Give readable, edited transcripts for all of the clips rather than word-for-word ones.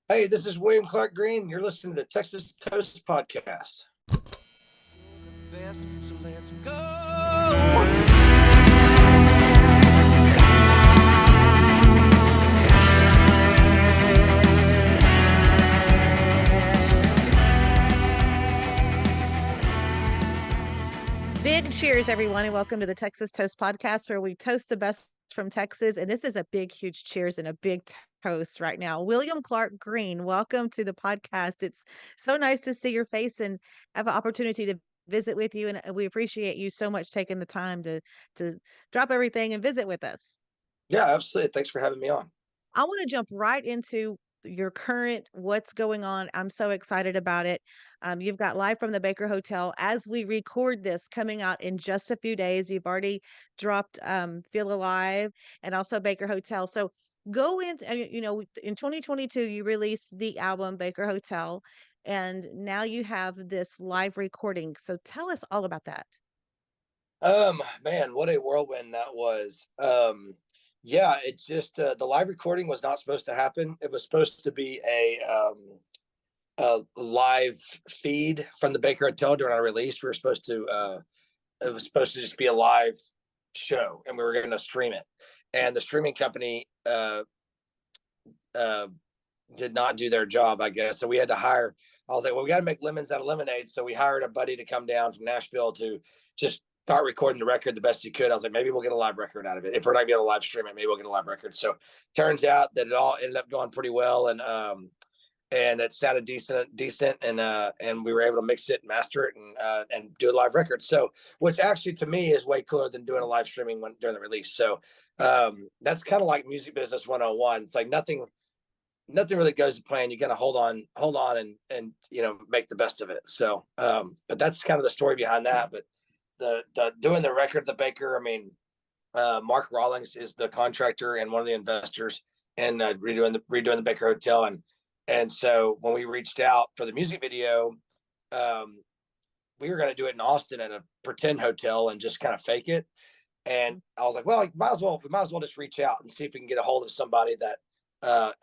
Hey, this is William Clark Green. You're listening to the Texas Toast Podcast. So let's go. Big cheers, everyone, and welcome to the Texas Toast Podcast, where we toast the best from Texas. And this is a big, huge cheers and a big toast right now. William Clark Green, welcome to the podcast. It's so nice to see your face and have an opportunity to visit with you. And we appreciate you so much taking the time to drop everything and visit with us. Yeah, absolutely. Thanks for having me on. I want to jump right into your current what's going on. I'm so excited about it. You've got Live from the Baker Hotel as we record this coming out in just a few days. You've already dropped Feel Alive and also Baker Hotel. So go in, in 2022, you released the album Baker Hotel, and now you have this live recording. So tell us all about that. Man, what a whirlwind that was. Yeah, it's just the live recording was not supposed to happen. It was supposed to be a live feed from the Baker Hotel during our release. We were supposed to it was supposed to just be a live show, and we were going to stream it. And the streaming company uh, did not do their job, I guess. So we had to hire. I was like, well, we got to make lemons out of lemonade. So we hired a buddy to come down from Nashville to just start recording the record the best he could. I was like, maybe we'll get a live record out of it. If we're not going to be able to live stream it, maybe we'll get a live record. So turns out that it all ended up going pretty well, and it sounded decent, and we were able to mix it and master it and do a live record. So, which actually to me is way cooler than doing a live streaming during the release. So that's kind of like music business 101. It's like nothing really goes to plan. You got to hold on and make the best of it. So but that's kind of the story behind that. But the doing the record, the Baker, I mean, Mark Rawlings is the contractor and one of the investors, and redoing the Baker Hotel. And so when we reached out for the music video, we were going to do it in Austin at a pretend hotel and just kind of fake it. And I was like, well, we might as well just reach out and see if we can get a hold of somebody that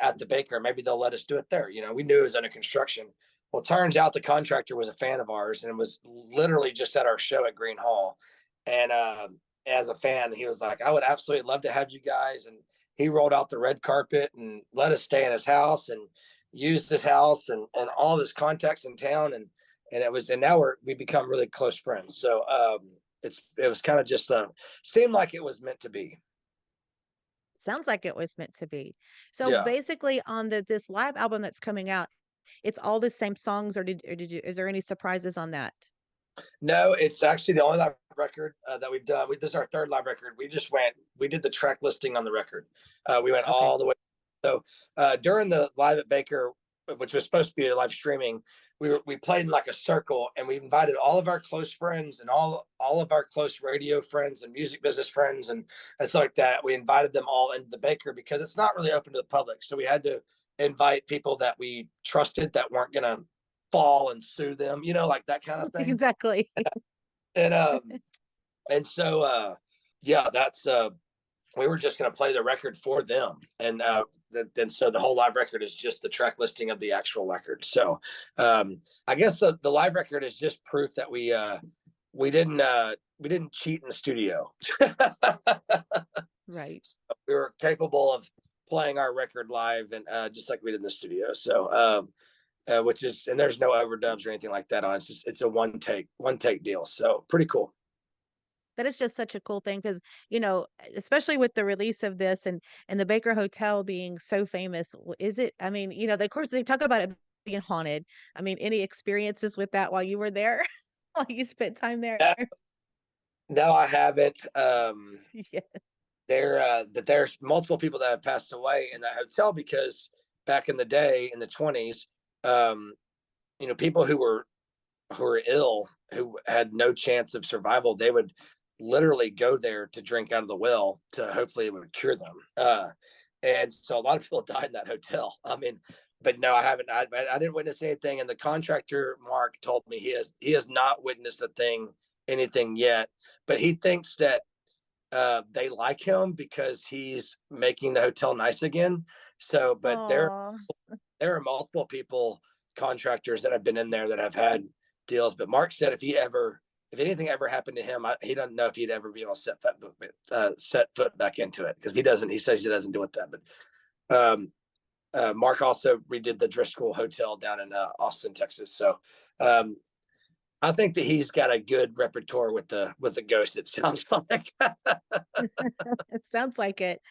at the Baker. Maybe they'll let us do it there. We knew it was under construction. Well, it turns out the contractor was a fan of ours and was literally just at our show at Green Hall. And as a fan, he was like, I would absolutely love to have you guys. And he rolled out the red carpet and let us stay in his house and used his house and all his contacts in town. And now we become really close friends. So it was kind of just seemed like it was meant to be. Sounds like it was meant to be. So Yeah. basically on this live album that's coming out, it's all the same songs, or did you is there any surprises on that? No, it's actually the only live record that we've done. This is our third live record. We did the track listing on the record. We went Okay. all the way. So during the live at Baker, which was supposed to be a live streaming, we played in like a circle, and we invited all of our close friends and all of our close radio friends and music business friends and stuff like that. We invited them all into the Baker because it's not really open to the public. So we had to invite people that we trusted that weren't gonna fall and sue them, like that kind of thing. Exactly. And and so yeah, that's we were just going to play the record for them, and so the whole live record is just the track listing of the actual record. So I guess the live record is just proof that we didn't cheat in the studio. Right. So we were capable of playing our record live, and just like we did in the studio. So which is, and there's no overdubs or anything like that on it. It's a one take deal. So pretty cool. That is just such a cool thing because, especially with the release of this and the Baker Hotel being so famous, is it, I mean, of course they talk about it being haunted. I mean, any experiences with that while you were there? While you spent time there? Uh, no, I haven't. Yeah. There's multiple people that have passed away in that hotel because back in the day in the 20s, um, people who were ill, who had no chance of survival, they would literally go there to drink out of the well to hopefully it would cure them. And so a lot of people died in that hotel. I mean, but no, I haven't. I didn't witness anything. And the contractor Mark told me he has not witnessed anything yet. But he thinks that they like him because he's making the hotel nice again. So, but Aw. there are multiple people, contractors that have been in there that have had deals. But Mark said if anything ever happened to him, he doesn't know if he'd ever be able to set foot back into it, because he doesn't. He says he doesn't deal with that. But Mark also redid the Driscoll Hotel down in Austin, Texas. So um, I think that he's got a good repertoire with the ghost. It sounds like. It sounds like it.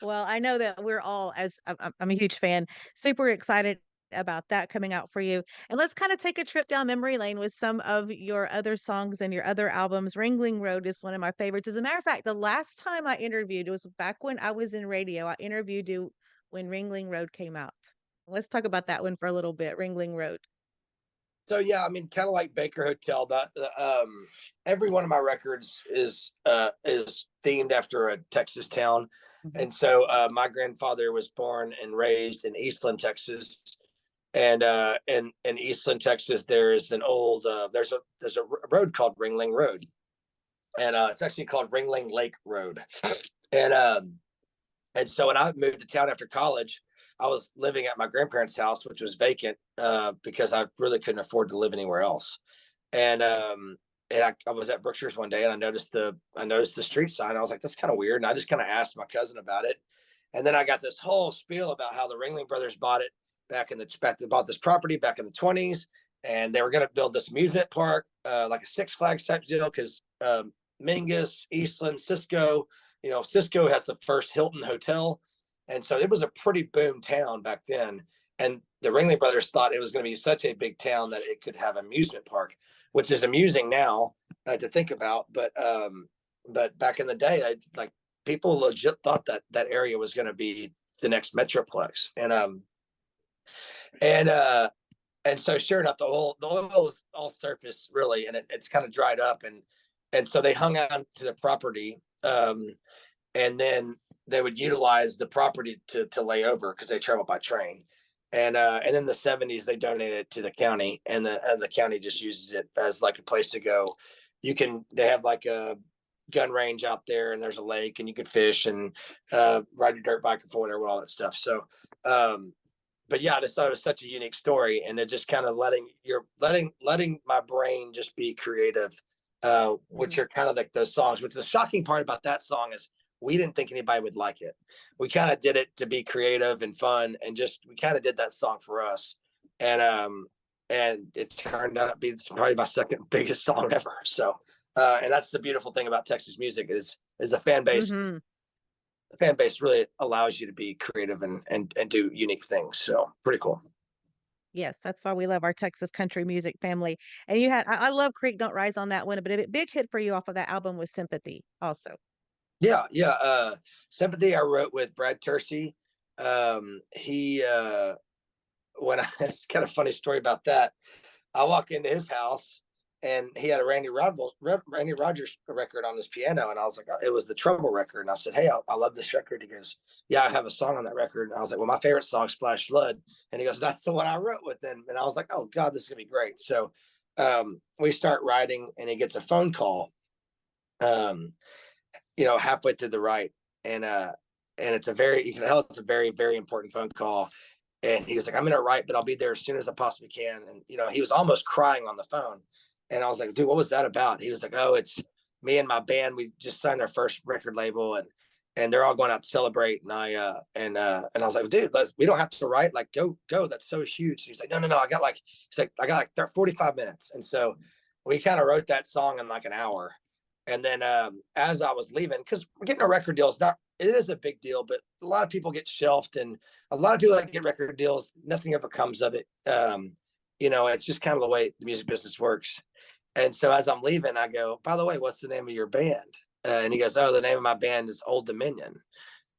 Well, I know that we're all, as I'm a huge fan, super excited about that coming out for you. And let's kind of take a trip down memory lane with some of your other songs and your other albums. Ringling Road is one of my favorites. As a matter of fact, the last time I interviewed was back when I was in radio. I interviewed you when Ringling Road came out. Let's talk about that one for a little bit. Ringling Road. So yeah, I mean, kind of like Baker Hotel. That every one of my records is themed after a Texas town, Mhm. and so my grandfather was born and raised in Eastland, Texas, and in Eastland, Texas, there is an old there's a road called Ringling Road, and it's actually called Ringling Lake Road, and so when I moved to town after college, I was living at my grandparents' house, which was vacant because I really couldn't afford to live anywhere else. And I was at Brookshire's one day and I noticed the street sign. I was like, that's kind of weird. And I just kind of asked my cousin about it. And then I got this whole spiel about how the Ringling Brothers bought it bought this property back in the 20s, and they were going to build this amusement park, like a Six Flags type deal, because Mingus, Eastland, Cisco, Cisco has the first Hilton hotel. And so it was a pretty boom town back then. And the Ringling Brothers thought it was going to be such a big town that it could have an amusement park, which is amusing now to think about. But back in the day, like people legit thought that that area was going to be the next Metroplex. And so sure enough, the oil was all surface really, and it's kind of dried up, and so they hung on to the property, and then they would utilize the property to lay over because they travel by train. And in the 70s they donated it to the county, and the county just uses it as like a place to go. They have like a gun range out there, and there's a lake, and you could fish and ride your dirt bike or whatever, all that stuff. So but yeah, I just thought it was such a unique story, and it just kind of letting my brain just be creative, which Mhm. are kind of like those songs. Which the shocking part about that song is we didn't think anybody would like it. We kind of did it to be creative and fun, and just we kind of did that song for us, and it turned out to be probably my second biggest song ever. So, and that's the beautiful thing about Texas music is Mhm. the fan base really allows you to be creative and do unique things. So pretty cool. Yes, that's why we love our Texas country music family. And you had I love Creek Don't Rise on that one, but a big hit for you off of that album was Sympathy also. Yeah, yeah. Sympathy I wrote with Brad Tersey. He when I it's kind of funny story about that. I walk into his house and he had a Randy Rogers record on his piano, and I was like, it was the Trouble record, and I said, hey, I love this record. He goes, yeah, I have a song on that record, and I was like, well, my favorite song, Splash Flood, and he goes, that's the one I wrote with him, and I was like, oh God, this is gonna be great. So we start writing, and he gets a phone call, um, halfway through the write, and it's you can tell it's a very, very important phone call. And he was like, I'm gonna write, but I'll be there as soon as I possibly can. And he was almost crying on the phone. And I was like, dude, what was that about? He was like, oh, it's me and my band. We just signed our first record label, and they're all going out to celebrate. And I was like, dude, we don't have to write. Like, go. That's so huge. He's like, no. I got like 45 minutes. And so we kind of wrote that song in like an hour. And then as I was leaving, because getting a record deal it is a big deal, but a lot of people get shelved, and a lot of people that get record deals, nothing ever comes of it. It's just kind of the way the music business works. And so as I'm leaving, I go, by the way, what's the name of your band? And he goes, oh, the name of my band is Old Dominion.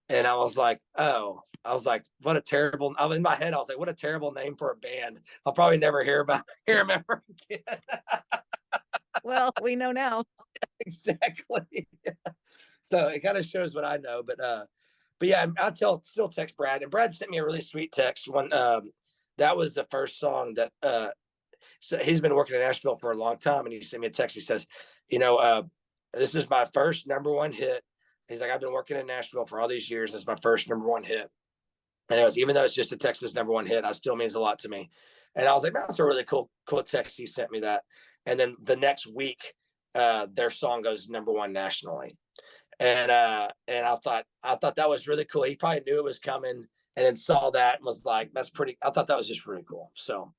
And I was like, oh, what a terrible, in my head, I was like, what a terrible name for a band. I'll probably never hear him ever again. Well, we know now. Exactly. So it kind of shows what I know, but yeah, still text Brad, and Brad sent me a really sweet text one. That was the first song that so he's been working in Nashville for a long time, and he sent me a text. He says, this is my first number one hit. He's like, I've been working in Nashville for all these years. This is my first number one hit. And it was, even though it's just a Texas #1 hit, it still means a lot to me. And I was like, man, that's a really cool text. He sent me that. And then the next week, their song goes #1 nationally. And I thought that was really cool. He probably knew it was coming and then saw that and was like, that's pretty, I thought that was just really cool. So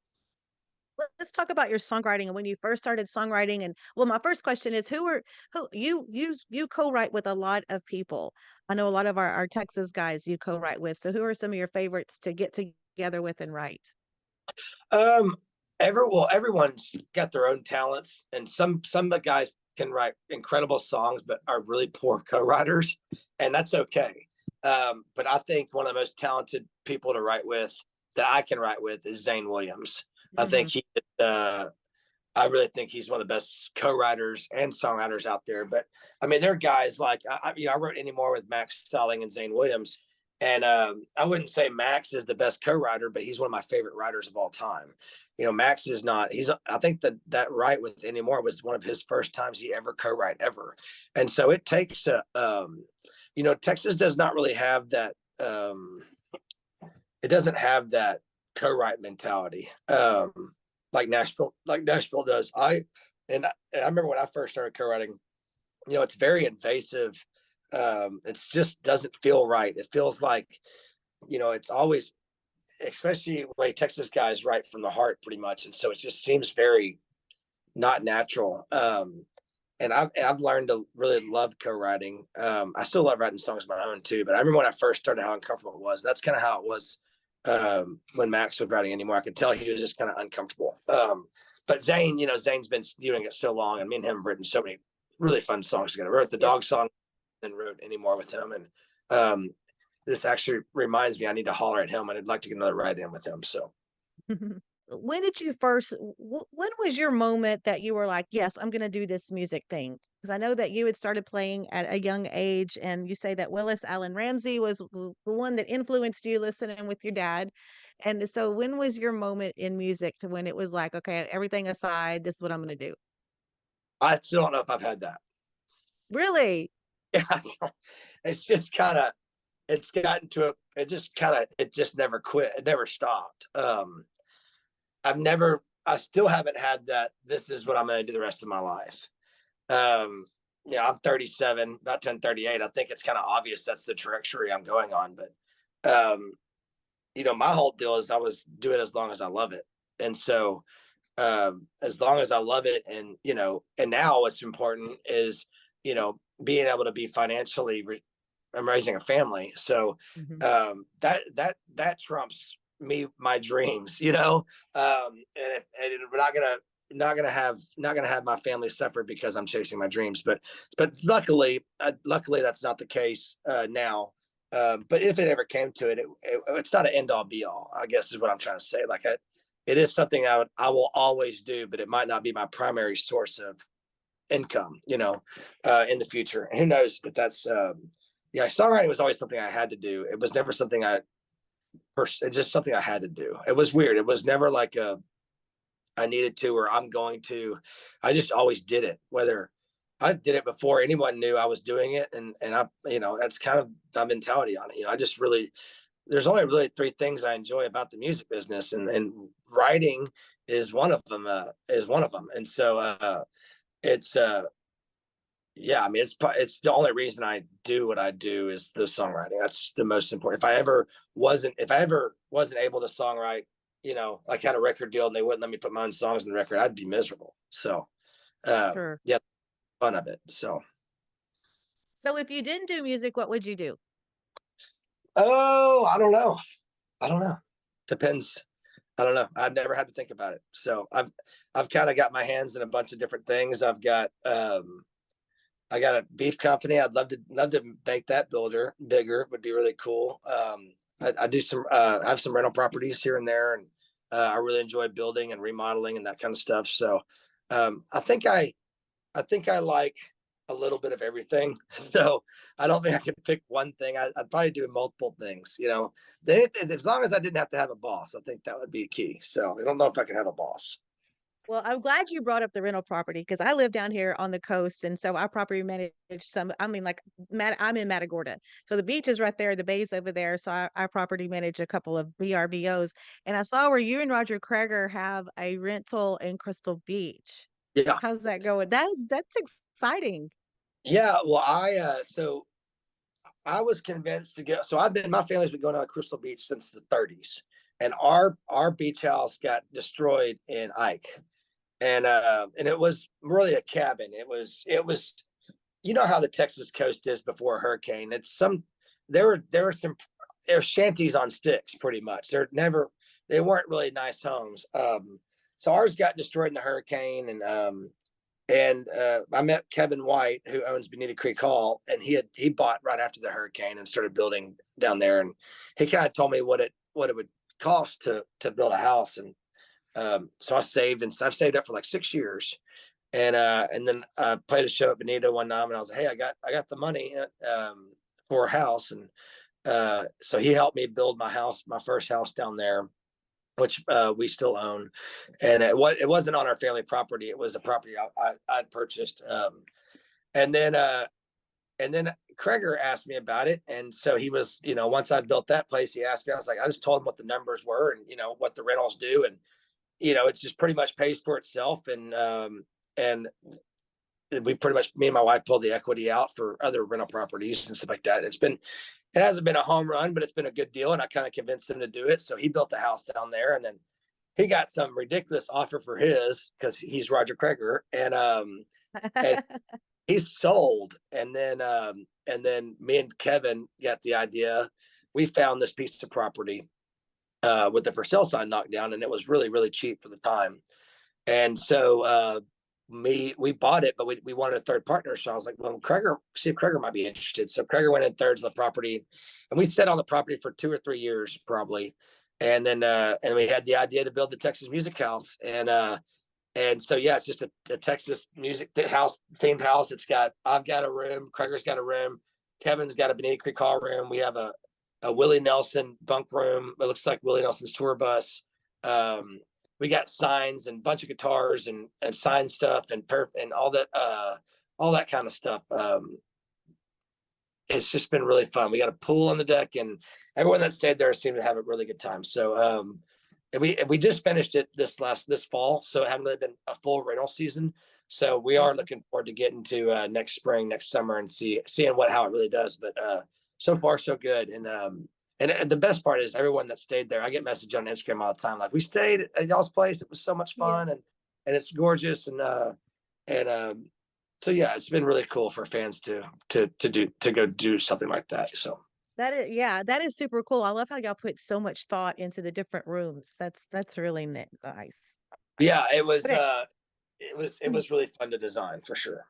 Let's talk about your songwriting and when you first started songwriting. And well, my first question is who you co-write with a lot of people. I know a lot of our Texas guys you co-write with. So who are some of your favorites to get together with and write? um everyone's got their own talents, and some of the guys can write incredible songs but are really poor co-writers, and that's okay. But I think one of the most talented people to write with, that I can write with, is Zane Williams. I think Mhm. he I really think he's one of the best co-writers and songwriters out there. But I mean, there are guys like I wrote Anymore with Max Stalling and Zane Williams, and I wouldn't say Max is the best co-writer, but he's one of my favorite writers of all time. Max is not. He's. I think that write with Anymore was one of his first times he ever co-write ever, and so it takes a. Texas does not really have that. It doesn't have that co-write mentality. Like Nashville does. I remember when I first started co-writing, it's very invasive. It's just doesn't feel right. It feels like, it's always, especially the way Texas guys write from the heart pretty much. And so it just seems very not natural. And I've learned to really love co-writing. I still love writing songs of my own too, but I remember when I first started how uncomfortable it was. That's kind of how it was when Max was writing Anymore. I could tell he was just kind of uncomfortable. But Zane, Zane's been doing it so long, and me and him have written so many really fun songs together. I wrote the dog Yes. song and wrote Anymore with him. And um, this actually reminds me, I need to holler at him, and I'd like to get another ride in with him. So When did you first when was your moment that you were like, "Yes, I'm gonna do this music thing"? Because I know that you had started playing at a young age, and you say that Willis Allen Ramsey was the one that influenced you listening with your dad. And so when was your moment in music to when it was like, "Okay, everything aside, this is what I'm gonna do"? I still don't know if I've had that. Really? It's just kind of, it's gotten to it just never quit. It never stopped. I still haven't had that. This is what I'm going to do the rest of my life. Um, I'm 37, about 1038. I think it's kind of obvious that's the trajectory I'm going on. But, my whole deal is I was do it as long as I love it. And so, as long as I love it, and now what's important is, being able to be financially, I'm raising a family. So, Mhm. that trumps my dreams, and we're not gonna have my family suffer because I'm chasing my dreams. But luckily that's not the case now. But if it ever came to it's not an end all be all, I guess is what I'm trying to say. It is something I will always do, but it might not be my primary source of income, in the future. And who knows if that's, yeah, songwriting was always something I had to do. It was never something it's just something I had to do. It was weird. It was never like I needed to, or I'm going to. I just always did it, whether I did it before anyone knew I was doing it. And that's kind of my mentality on it. I just really, there's only really three things I enjoy about the music business, and writing is one of them. And so, it's yeah, I mean, it's the only reason I do what I do is the songwriting. That's the most important. If I ever wasn't able to songwrite, like had a record deal and they wouldn't let me put my own songs in the record, I'd be miserable. So, Sure. yeah, fun of it. So, So if you didn't do music, what would you do? oh, I don't know. I don't know. Depends. I don't know. I've never had to think about it. So I've kind of got my hands in a bunch of different things. I got a beef company. I'd love to make that builder bigger. Would be really cool. I do I have some rental properties here and there, and I really enjoy building and remodeling and that kind of stuff. So I think I like a little bit of everything. So I don't think I could pick one thing. I'd probably do multiple things. As long as I didn't have to have a boss, I think that would be key. So I don't know if I could have a boss. Well, I'm glad you brought up the rental property because I live down here on the coast, and so I property manage some. I mean, like, I'm in Matagorda, so the beach is right there, the bay's over there. So I property manage a couple of VRBOs, and I saw where you and Roger Kreger have a rental in Crystal Beach. Yeah. How's that going? That's exciting. Yeah. Well, so I was convinced to go. So my family's been going out to Crystal Beach since the 30s, and our beach house got destroyed in Ike, and it was really a cabin. It was you know how the Texas coast is before a hurricane. It's some there were some they're shanties on sticks pretty much. They weren't really nice homes. So ours got destroyed in the hurricane, and I met Kevin White, who owns Bonita Creek Hall, and he bought right after the hurricane and started building down there. And he kind of told me what it would cost to build a house. And so I've saved up for like 6 years. And then I played a show at Bonita one night, and I was like, hey, I got the money for a house. And so he helped me build my first house down there, which we still own. And it wasn't on our family property. It was a property I'd purchased. And then Kreger asked me about it. And so he was, once I built that place, he asked me, I was like, I just told him what the numbers were and, what the rentals do. And, it's just pretty much pays for itself. And we pretty much, me and my wife pulled the equity out for other rental properties and stuff like that. It hasn't been a home run, but it's been a good deal. And I kind of convinced him to do it. So he built a house down there, and then he got some ridiculous offer for his, because he's Roger Kreger, and he's sold. And then me and Kevin got the idea. We found this piece of property with the for sale sign knocked down, and it was really, really cheap for the time. And so we bought it, but we wanted a third partner. So I was like, well, see if Kreger might be interested. So Kreger went in third to the property, and we sat on the property for 2 or 3 years probably. And then and we had the idea to build the Texas Music House. And so yeah, it's just a Texas music house, themed house. I've got a room, Kreger's got a room, Kevin's got a Bonita Creek Hall room. We have a Willie Nelson bunk room. It looks like Willie Nelson's tour bus. We got signs and a bunch of guitars and sign stuff and all that kind of stuff. It's just been really fun. We got a pool on the deck, and everyone that stayed there seemed to have a really good time. So and we just finished it this fall, so it hadn't really been a full rental season. So we are looking forward to getting to next spring, next summer, and seeing how it really does. But so far so good. And the best part is everyone that stayed there. I get messages on Instagram all the time, like, we stayed at y'all's place. It was so much fun, Yeah. and it's gorgeous. And so yeah, it's been really cool for fans to go do something like that. So That is super cool. I love how y'all put so much thought into the different rooms. That's really nice. yeah, But it, it was really fun to design for sure.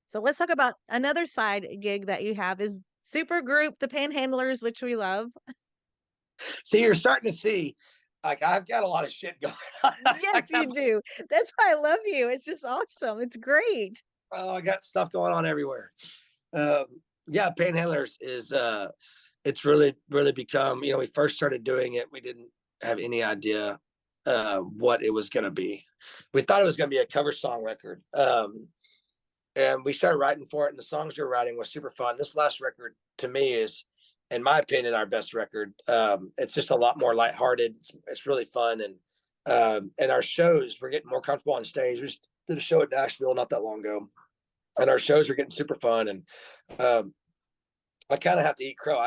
so let's talk about another side gig that you have is super group, the Panhandlers, which we love. See, you're starting to see, like, I've got a lot of shit going on. Yes, you do. That's why I love you. It's just awesome. It's great. I got stuff going on everywhere. Um, yeah, Panhandlers is it's really, really become, we first started doing it, we didn't have any idea what it was going to be. We thought it was going to be a cover song record. And we started writing for it, and the songs we were writing was super fun. This last record to me is, in my opinion, our best record. It's just a lot more lighthearted. It's really fun. And our shows, we're getting more comfortable on stage. We just did a show at Nashville not that long ago, and our shows are getting super fun. And I kind of have to eat crow.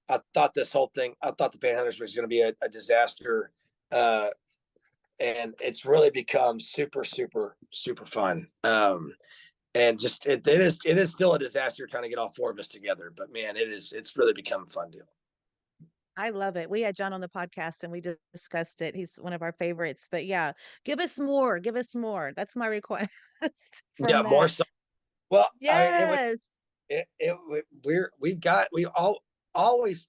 I thought the Panhandlers was going to be a disaster. And it's really become super, super, super fun. And just it is still a disaster trying to get all four of us together, but man, it's really become a fun deal. I love it. We had John on the podcast and we discussed it. He's one of our favorites. But yeah, give us more. Give us more. That's my request Yeah, from more that. so. Well, I mean, Yes. we all always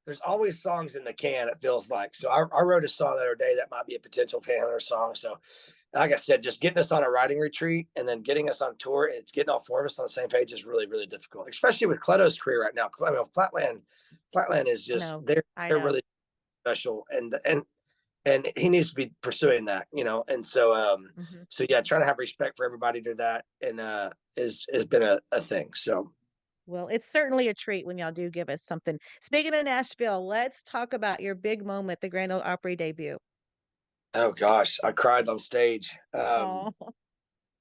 there's always songs in the can, it feels like. So I wrote a song the other day that might be a potential Panhandler song. So like I said, just getting us on a writing retreat and then getting us on tour, it's getting all four of us on the same page is really, really difficult, especially with Cleto's career right now. I mean, Flatland is I just know. I they're know. really special, and and he needs to be pursuing that, and so Mhm. so yeah, trying to have respect for everybody to that, and is has been a thing. So Well, it's certainly a treat when y'all do give us something. Speaking of Nashville, let's talk about your big moment, the Grand Ole Opry debut. oh gosh, I cried on stage. Oh.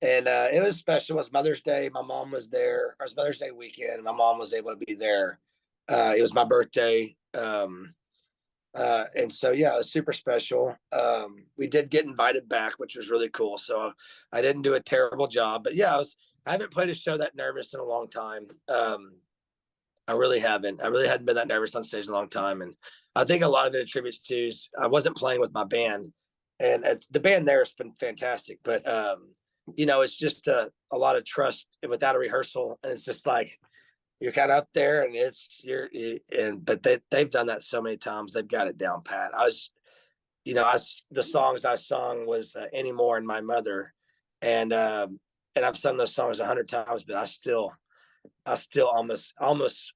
And it was special. It was Mother's Day. My mom was there. It was Mother's Day weekend. My mom was able to be there. It was my birthday. And so, yeah, it was super special. We did get invited back, which was really cool. So I didn't do a terrible job, but yeah, I haven't played a show that nervous in a long time. I really haven't. I really hadn't been that nervous on stage in a long time. And I think a lot of it attributes to I wasn't playing with my band, and the band there has been fantastic, but it's just a lot of trust without a rehearsal, and it's just like you're kind of up there, and but they've done that so many times, they've got it down pat. The songs I sung was Anymore and My Mother, and I've sung those songs 100 times, but I still almost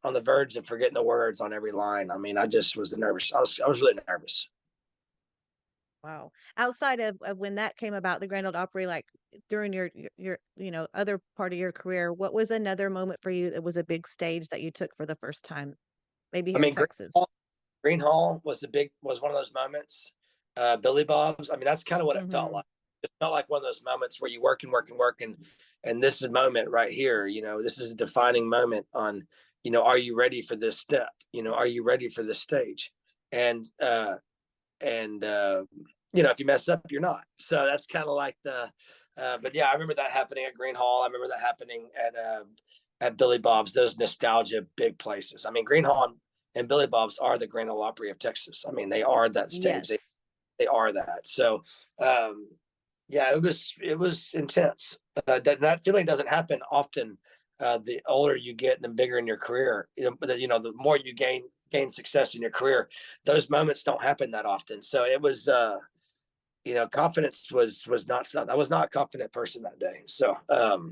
on the verge of forgetting the words on every line. I mean, I just was nervous. I was really nervous. Wow. Outside of when that came about, the Grand Ole Opry, like during your other part of your career, what was another moment for you that was a big stage that you took for the first time? Maybe I here in mean, Texas. Green Hall was one of those moments. Billy Bob's. I mean, that's kind of what it felt Mhm. like. It felt like one of those moments where you work and work and work, and this is a moment right here. This is a defining moment on. Are you ready for this step? Are you ready for this stage? And and if you mess up, you're not. So that's kind of like the. But yeah, I remember that happening at Green Hall. I remember that happening at Billy Bob's. Those nostalgia big places. I mean, Green Hall and Billy Bob's are the Grand Ole Opry of Texas. I mean, they are that stage. They Yes. they are that. So yeah, it was intense. That feeling doesn't happen often. The older you get, the bigger in your career. The more you gain success in your career, those moments don't happen that often. So it was, confidence was not something. I was not a confident person that day. So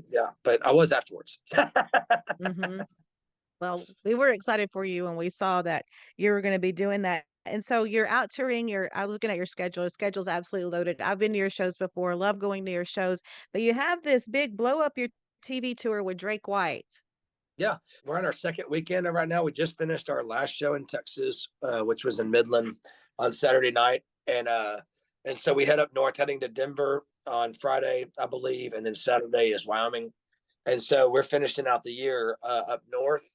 yeah, but I was afterwards. Mhm. Well, we were excited for you when we saw that you were gonna be doing that. And so you're out touring, I was looking at your schedule. Your schedule's absolutely loaded. I've been to your shows before, love going to your shows, but you have this big blow up your TV tour with Drake White. Yeah, we're on our second weekend right now. We just finished our last show in Texas, which was in Midland on Saturday night, and so we head up north, heading to Denver on Friday, I believe, and then Saturday is Wyoming, and so we're finishing out the year up north,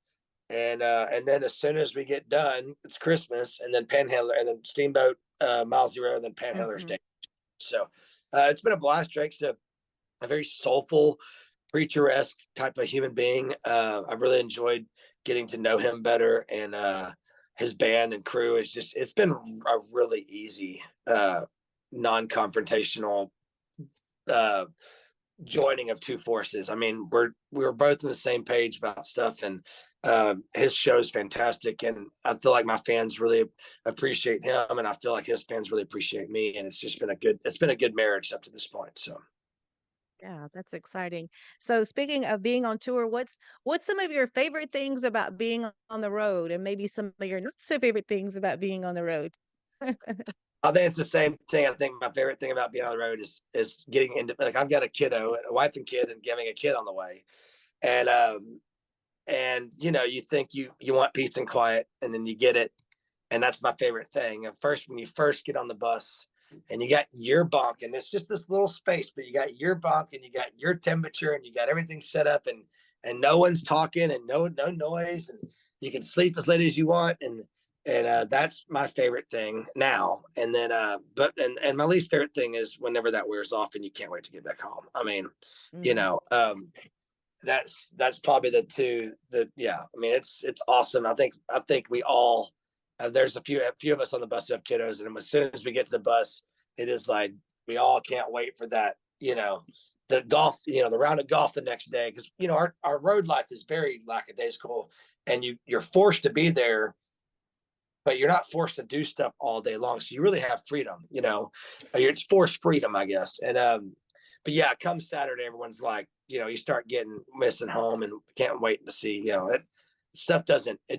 and then as soon as we get done, it's Christmas, and then Panhandler, and then Steamboat, Mile Zero, and then Panhandlers Mhm. Day. So it's been a blast. Drake's a very soulful, preacher-esque type of human being. I've really enjoyed getting to know him better, and his band and crew is it's been a really easy, non-confrontational uh, joining of two forces. I mean, we were both on the same page about stuff, and his show is fantastic, and I feel like my fans really appreciate him, and I feel like his fans really appreciate me, and it's been a good marriage up to this point. So. Yeah, that's exciting. So speaking of being on tour, what's some of your favorite things about being on the road and maybe some of your not so favorite things about being on the road? I think it's the same thing. I think my favorite thing about being on the road is getting into, like, I've got a kiddo, a wife and kid, and having a kid on the way, and you think you want peace and quiet, and then you get it, and that's my favorite thing. At first, when you first get on the bus, and you got your bunk, and it's just this little space, but you got your bunk, and you got your temperature, and you got everything set up, and no one's talking, and no noise, and you can sleep as late as you want, and that's my favorite thing now. And then, and my least favorite thing is whenever that wears off, and you can't wait to get back home. I mean, you Mm, know, um, that's probably the two that, yeah, I mean, it's awesome. I think we all, there's a few of us on the bus who have kiddos, and as soon as we get to the bus, it is like we all can't wait for that, the golf, the round of golf the next day, because our road life is very lackadaisical, and you're forced to be there, but you're not forced to do stuff all day long. So you really have freedom, it's forced freedom, I guess. But yeah, come Saturday, everyone's like, you start getting missing home and can't wait to see, it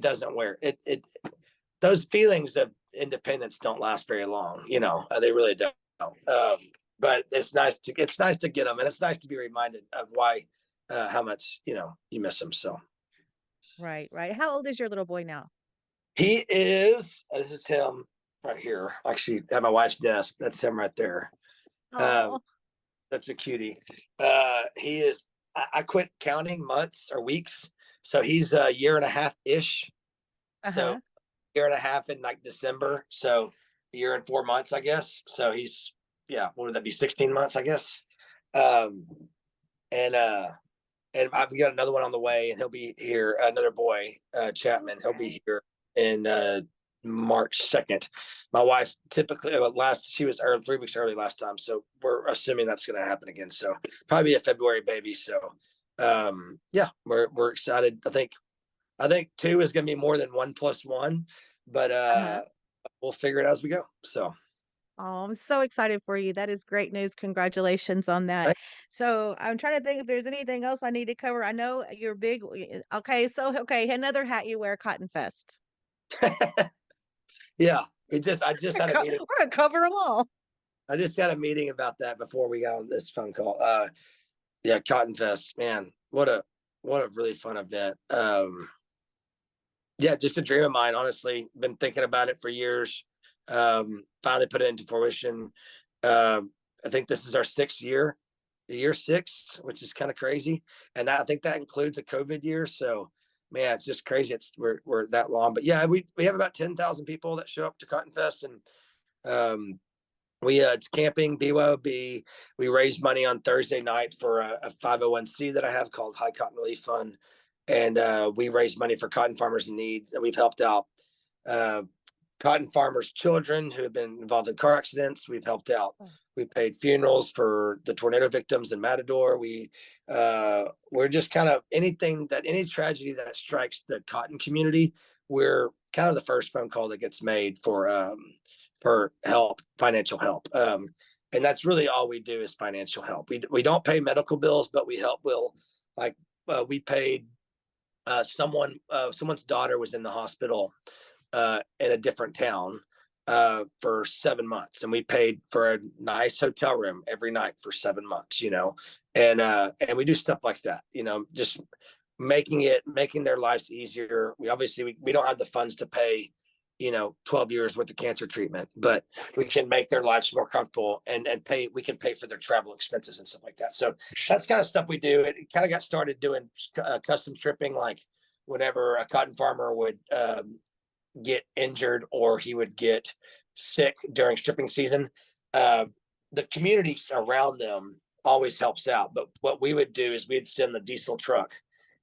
doesn't wear it, those feelings of independents don't last very long. They really don't. Um, but it's nice to get them, and it's nice to be reminded of why, how much you miss them. So Right, right. How old is your little boy now? he is. This is him right here. Actually, at my wife's desk. That's him right there. Um, Oh, such a cutie. He is. I quit counting months or weeks, so he's a year and a half ish. So uh-huh. year and a half in like December. So a year and 4 months, I guess. So he's, yeah, what would that be? 16 months, I guess. Um, and I've got another one on the way, and he'll be here. Another boy, Chapman. He'll Okay. be here in March 2nd. My wife typically she was 3 weeks early last time, so we're assuming that's going to happen again. So probably a February baby. So yeah, we're excited. I think two is going to be more than 1+1, but Uh-huh. we'll figure it out as we go. So Oh, I'm so excited for you. That is great news. Congratulations on that. So I'm trying to think if there's anything else I need to cover. I know you're big. Okay, so okay, another hat you wear, Cotton Fest. yeah, I just had a meeting. We're gonna cover them all. I just had a meeting about that before we got on this phone call. Yeah, Cotton Fest, man, what a really fun event. Yeah, just a dream of mine. Honestly, been thinking about it for years. Finally put it into fruition. I think this is our 6th year, year 6, which is kind of crazy, and I think that includes a COVID year. So, man, it's just crazy. We're that long, but yeah, we have about 10,000 people that show up to Cotton Fest, and um, it's camping, BYOB. We raise money on Thursday night for a 501c that I have called High Cotton Relief Fund, and we raise money for cotton farmers in need. And we've helped out uh, cotton farmers' children who have been involved in car accidents. We've helped out. Oh, We paid funerals for the tornado victims in Matador. We're just kind of any tragedy that strikes the cotton community, we're kind of the first phone call that gets made for help, financial help. And that's really all we do is financial help. We don't pay medical bills, but we help. Like we paid someone's daughter was in the hospital in a different town for 7 months, and we paid for a nice hotel room every night for 7 months. And we do stuff like that. Just making their lives easier. We don't have the funds to pay 12 years worth of cancer treatment, but we can make their lives more comfortable, and we can pay for their travel expenses and stuff like that. So that's kind of stuff we do. It kind of got started doing custom stripping, like whenever a cotton farmer would get injured or he would get sick during stripping season, uh, the community around them always helps out. But what we would do is we'd send the diesel truck,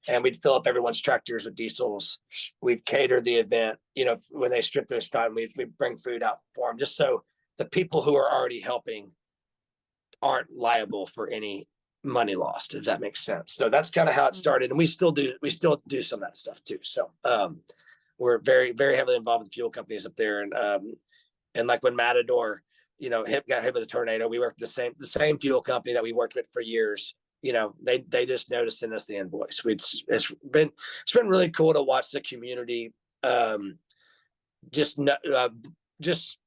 and we'd fill up everyone's tractors with diesels. We'd cater the event. When they strip their cotton, we'd bring food out for them, just so the people who are already helping aren't liable for any money lost, if that makes sense. So that's kind of how it mm. started. And we still do some of that stuff too. So we're very, very heavily involved with fuel companies up there. And like when Matador, got hit with a tornado, we worked the same fuel company that we worked with for years. They just noticed send us the invoice. It's been really cool to watch the community just just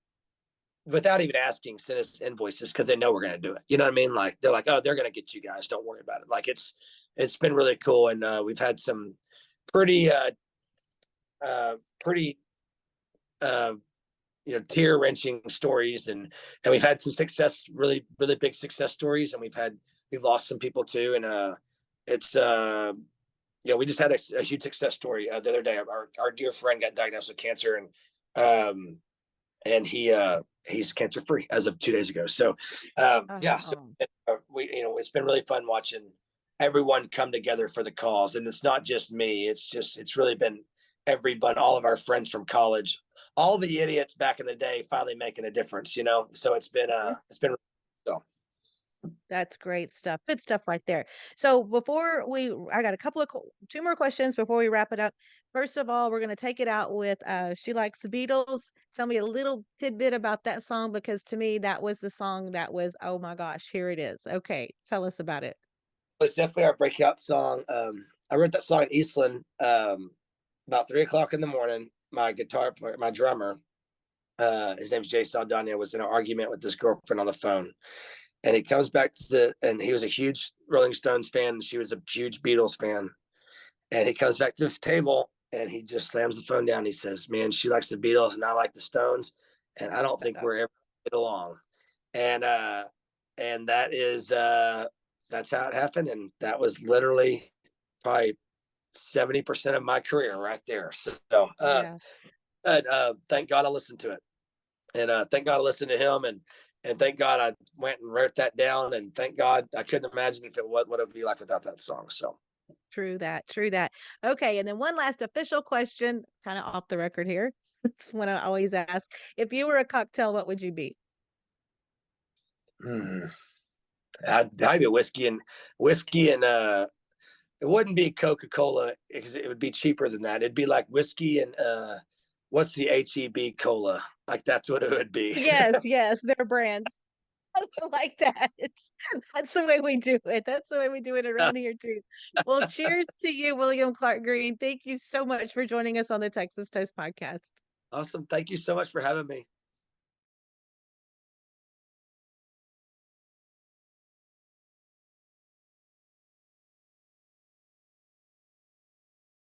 without even asking send us invoices, because they know we're going to do it. You know what I mean? Like they're like, oh, they're going to get you guys, don't worry about it. Like it's been really cool. And we've had some pretty pretty uh tear wrenching stories, and we've had some success, really really big success stories, and we've lost some people too. And it's we just had a huge success story the other day. Our dear friend got diagnosed with cancer, and he's cancer free as of 2 days ago. So yeah, so Oh, it's been really fun watching everyone come together for the cause. And it's not just me, it's really been everyone, all of our friends from college, all the idiots back in the day finally making a difference. So yeah. it's been so. That's great stuff. Good stuff right there. So I got a couple of, two more questions before we wrap it up. First of all, we're going to take it out with She Likes the Beatles. Tell me a little tidbit about that song, because to me, that was the song that was, oh my gosh, here it is. Okay. Tell us about it. It's definitely our breakout song. I wrote that song in Eastland about 3 o'clock in the morning. My guitar player, my drummer, his name's Jay Saldana, was in an argument with his girlfriend on the phone. And he comes back to and he was a huge Rolling Stones fan. And she was a huge Beatles fan. And he comes back to the table and he just slams the phone down. He says, "Man, she likes the Beatles and I like the Stones. And I don't think we're ever get along." And that is that's how it happened. And that was literally probably 70% of my career right there. So Yeah. thank God I listened to it. And thank God I listened to him, and thank God I went and wrote that down, and thank God I couldn't imagine if it what it would be like without that song. So True that, true that. Okay, and then one last official question, kinda off the record here. It's one I always ask. If you were a cocktail, what would you be? hmm, I'd probably whiskey and it wouldn't be Coca Cola because it would be cheaper than that. It'd be like whiskey and what's the HEB cola? Like that's what it would be. Yes, yes, their brands. I like that. That's the way we do it. That's the way we do it around here too. Well, cheers to you, William Clark Green. Thank you so much for joining us on the Texas Toast Podcast. Awesome. Thank you so much for having me.